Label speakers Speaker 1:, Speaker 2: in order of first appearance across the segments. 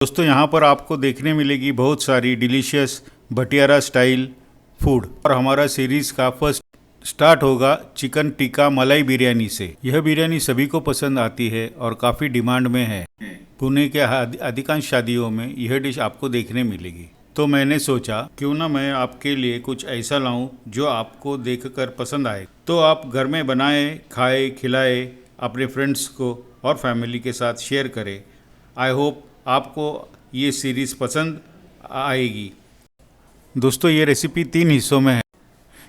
Speaker 1: दोस्तों यहाँ पर आपको देखने मिलेगी बहुत सारी डिलीशियस भटियारा स्टाइल फूड और हमारा सीरीज का फर्स्ट स्टार्ट होगा चिकन टिक्का मलाई बिरयानी से। यह बिरयानी सभी को पसंद आती है और काफ़ी डिमांड में है। पुणे के अधिकांश शादियों में यह डिश आपको देखने मिलेगी। तो मैंने सोचा क्यों ना मैं आपके लिए कुछ ऐसा लाऊं जो आपको देखकर पसंद आए, तो आप घर में बनाएं, खाए, खिलाए अपने फ्रेंड्स को और फैमिली के साथ शेयर करें। आई होप आपको ये सीरीज़ पसंद आएगी। दोस्तों ये रेसिपी 3 हिस्सों में है,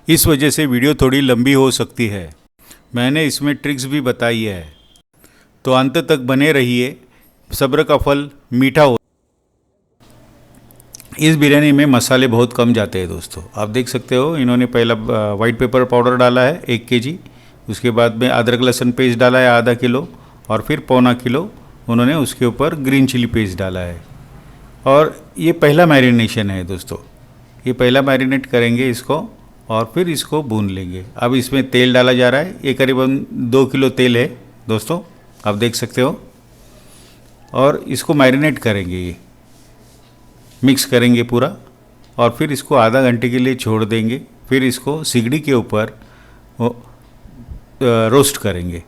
Speaker 1: इस वजह से वीडियो थोड़ी लंबी हो सकती है। मैंने इसमें ट्रिक्स भी बताई है, तो अंत तक बने रहिए। सब्र का फल मीठा हो। इस बिरयानी में मसाले बहुत कम जाते हैं दोस्तों। आप देख सकते हो इन्होंने पहला वाइट पेपर पाउडर डाला है 1 kg, उसके बाद में अदरक लहसुन पेस्ट डाला है आधा किलो, और फिर पौना किलो उन्होंने उसके ऊपर ग्रीन चिली पेस्ट डाला है। और ये पहला मैरिनेशन है दोस्तों, ये पहला मैरिनेट करेंगे इसको और फिर इसको भून लेंगे। अब इसमें तेल डाला जा रहा है, ये करीबन 2 किलो तेल है दोस्तों, आप देख सकते हो। और इसको मैरिनेट करेंगे, ये मिक्स करेंगे पूरा, और फिर इसको आधा घंटे के लिए छोड़ देंगे। फिर इसको सिगड़ी के ऊपर रोस्ट करेंगे।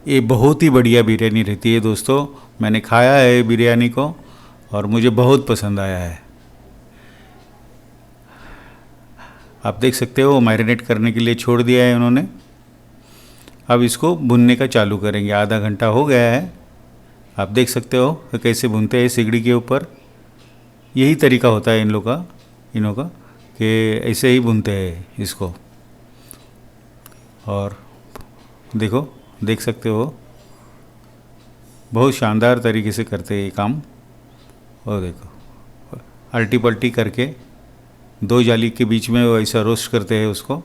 Speaker 1: ये बहुत ही बढ़िया बिरयानी रहती है दोस्तों। मैंने खाया है बिरयानी को और मुझे बहुत पसंद आया है। आप देख सकते हो मैरिनेट करने के लिए छोड़ दिया है उन्होंने। अब इसको भुनने का चालू करेंगे। आधा घंटा हो गया है, आप देख सकते हो कि कैसे भूनते हैं सिगड़ी के ऊपर। यही तरीका होता है इनों का कि ऐसे ही भूनते हैं इसको। और देखो, देख सकते हो बहुत शानदार तरीके से करते हैं ये काम। और देखो अल्टी पल्टी करके 2 जाली के बीच में वो ऐसा रोस्ट करते हैं उसको,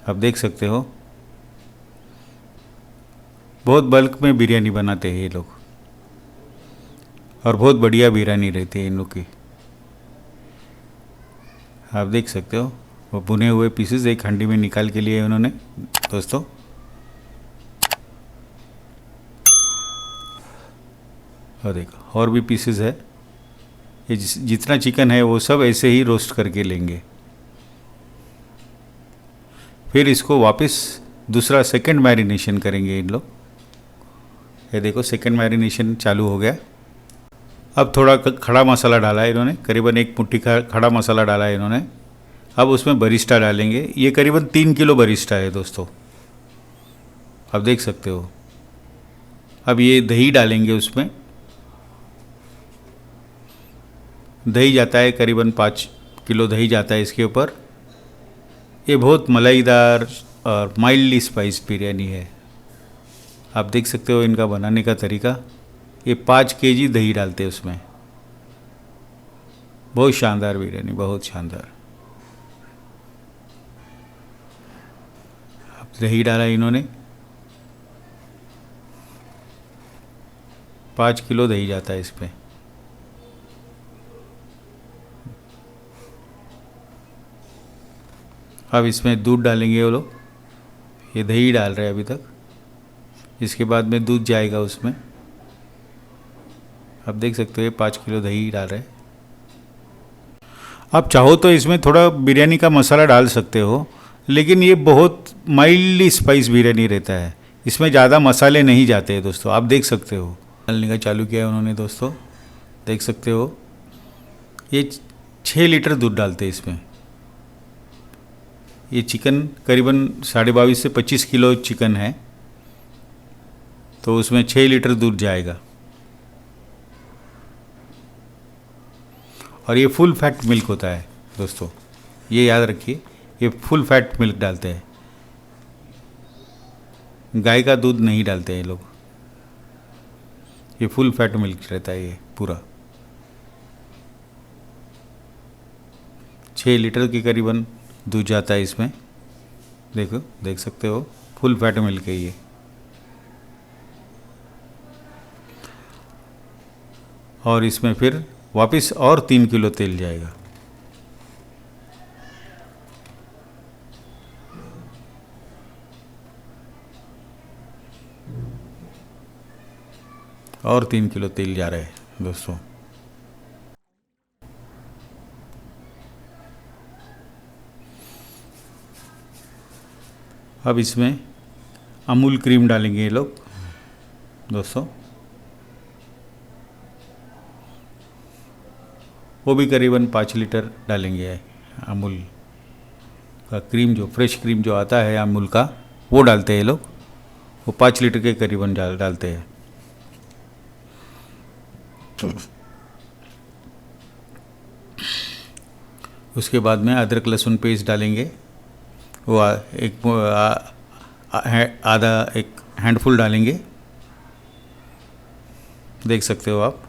Speaker 1: आप देख सकते हो। बहुत बल्क में बिरयानी बनाते हैं ये लोग और बहुत बढ़िया बिरयानी रहती है इन लोग की। आप देख सकते हो वो भुने हुए पीसेस एक हंडी में निकाल के लिए उन्होंने दोस्तों। और देखो और भी पीसेस है। ये जितना चिकन है वो सब ऐसे ही रोस्ट करके लेंगे। फिर इसको वापस दूसरा सेकंड मैरिनेशन करेंगे इन लोग। ये देखो सेकंड मैरिनेशन चालू हो गया। अब थोड़ा खड़ा मसाला डाला है इन्होंने, करीबन 1 मुट्ठी का खड़ा मसाला डाला है इन्होंने। अब उसमें बरिस्टा डालेंगे। ये करीबन 3 किलो बरिस्टा है दोस्तों, आप देख सकते हो। अब ये दही डालेंगे उसमें। दही जाता है करीबन 5 किलो दही जाता है इसके ऊपर। ये बहुत मलाईदार और माइल्डली स्पाइस बिरयानी है, आप देख सकते हो इनका बनाने का तरीका। ये 5 kg दही डालते हैं उसमें। बहुत शानदार बिरयानी, बहुत शानदार। अब दही डाला इन्होंने, 5 किलो दही जाता है इसमें। अब इसमें दूध डालेंगे वो लोग। ये दही डाल रहे हैं अभी तक, इसके बाद में दूध जाएगा उसमें। आप देख सकते हो ये 5 किलो दही डाल रहे हैं। आप चाहो तो इसमें थोड़ा बिरयानी का मसाला डाल सकते हो, लेकिन ये बहुत माइल्डली स्पाइस बिरयानी रहता है, इसमें ज़्यादा मसाले नहीं जाते हैं दोस्तों। आप देख सकते हो डालने का चालू किया है उन्होंने दोस्तों, देख सकते हो। ये 6 लीटर दूध डालते हैं इसमें। ये चिकन करीबन 22.5 से 25 किलो चिकन है, तो उसमें 6 लीटर दूध जाएगा। और ये फुल फैट मिल्क होता है दोस्तों, ये याद रखिए, ये फुल फैट मिल्क डालते हैं। गाय का दूध नहीं डालते हैं ये लोग, ये फुल फैट मिल्क रहता है ये पूरा। 6 लीटर के करीबन दूध जाता है इसमें। देखो, देख सकते हो फुल फैट मिल्क है ये। और इसमें फिर वापस और 3 किलो तेल जाएगा। और 3 किलो तेल जा रहा है दोस्तों। अब इसमें अमूल क्रीम डालेंगे ये लोग दोस्तों, वो भी करीबन 5 लीटर डालेंगे। अमूल का क्रीम, जो फ्रेश क्रीम जो आता है अमूल का, वो डालते हैं ये लोग। वो 5 लीटर के करीबन डालते हैं। उसके बाद में अदरक लहसुन पेस्ट डालेंगे। वो आधा एक हैंडफुल डालेंगे, देख सकते हो आप।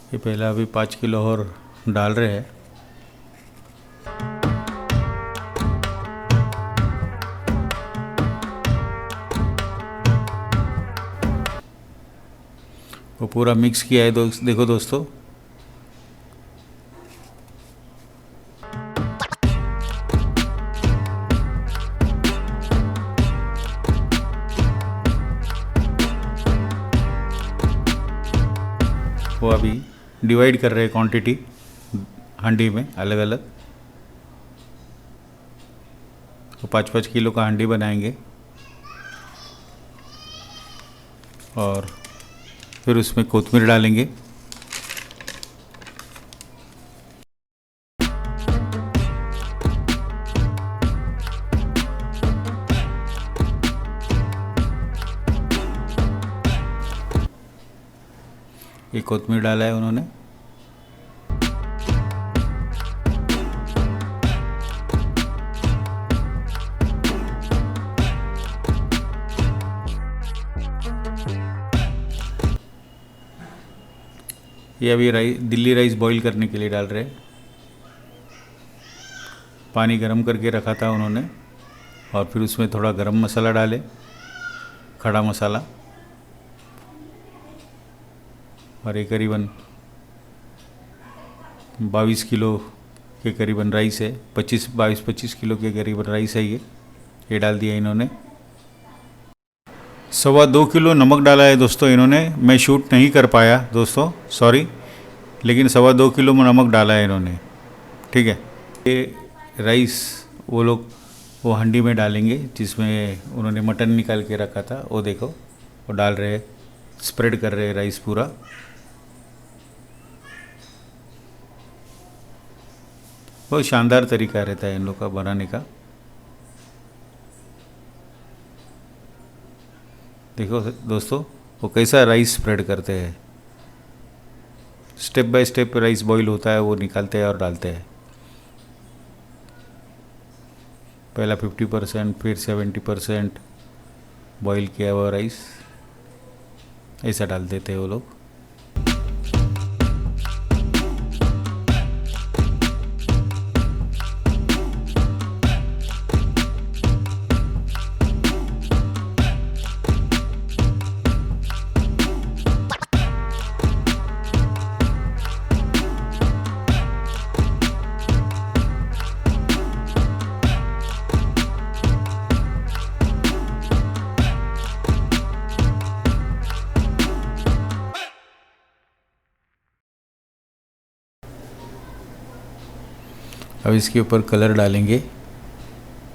Speaker 1: ये पहला अभी 5 किलो और डाल रहे हैं। वो पूरा मिक्स किया है देखो दोस्तों। वो अभी डिवाइड कर रहे हैं क्वांटिटी हांडी में अलग अलग। तो 5-5 किलो का हांडी बनाएंगे और फिर उसमें कोतमीर डालेंगे। ये कोतमीर डाला है उन्होंने। ये अभी दिल्ली राइस बॉईल करने के लिए डाल रहे हैं। पानी गरम करके रखा था उन्होंने और फिर उसमें थोड़ा गरम मसाला डाले, खड़ा मसाला। और ये करीबन 22 किलो के करीबन राइस है। 22-25 किलो के करीबन राइस है ये डाल दिया इन्होंने। 2.25 किलो नमक डाला है दोस्तों इन्होंने। मैं शूट नहीं कर पाया दोस्तों, सॉरी, लेकिन 2.25 किलो नमक डाला है इन्होंने, ठीक है। ये राइस वो लोग वो हांडी में डालेंगे जिसमें उन्होंने मटन निकाल के रखा था। वो देखो, वो डाल रहे, स्प्रेड कर रहे राइस पूरा। बहुत शानदार तरीका रहता है इन लोग का बनाने का। देखो दोस्तों, वो कैसा राइस स्प्रेड करते हैं। Step by step rice boil होता है, वो निकालते हैं और डालते हैं। पहला 50%, फिर 70% बॉईल किया हुआ राइस ऐसा डाल देते हैं वो लोग। अब इसके ऊपर कलर डालेंगे।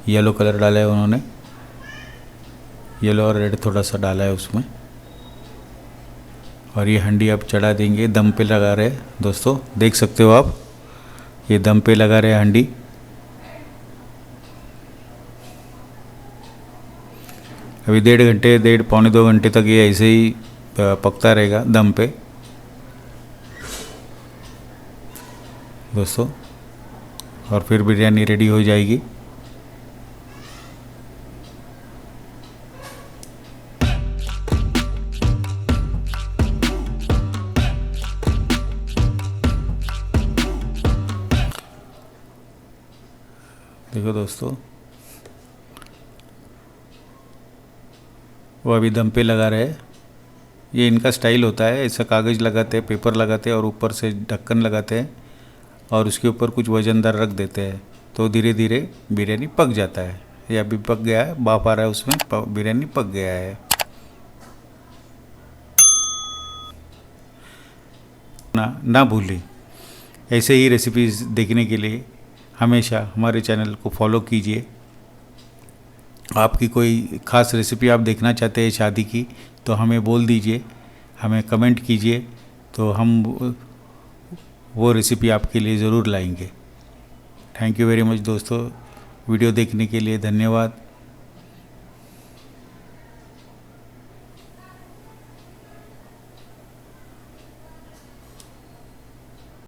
Speaker 1: येलो कलर डाला है उन्होंने, येलो और रेड थोड़ा सा डाला है उसमें। और ये हंडी अब चढ़ा देंगे, दम पे लगा रहे दोस्तों, देख सकते हो आप। ये दम पे लगा रहे हंडी। अभी 1.5 पौने 2 घंटे तक ये ऐसे ही पकता रहेगा दम पे दोस्तों, और फिर बिरयानी रेडी हो जाएगी। देखो दोस्तों, वो अभी दम पे लगा रहे हैं। ये इनका स्टाइल होता है, ऐसा कागज़ लगाते हैं, पेपर लगाते हैं और ऊपर से ढक्कन लगाते हैं और उसके ऊपर कुछ वजनदार रख देते हैं, तो धीरे धीरे बिरयानी पक जाता है। ये अभी पक गया है, भाप आ रहा है उसमें, बिरयानी पक गया है। ना भूलें, ऐसे ही रेसिपीज़ देखने के लिए हमेशा हमारे चैनल को फॉलो कीजिए। आपकी कोई ख़ास रेसिपी आप देखना चाहते हैं शादी की, तो हमें बोल दीजिए, हमें कमेंट कीजिए, तो हम वो रेसिपी आपके लिए ज़रूर लाएंगे। थैंक यू वेरी मच दोस्तों, वीडियो देखने के लिए धन्यवाद।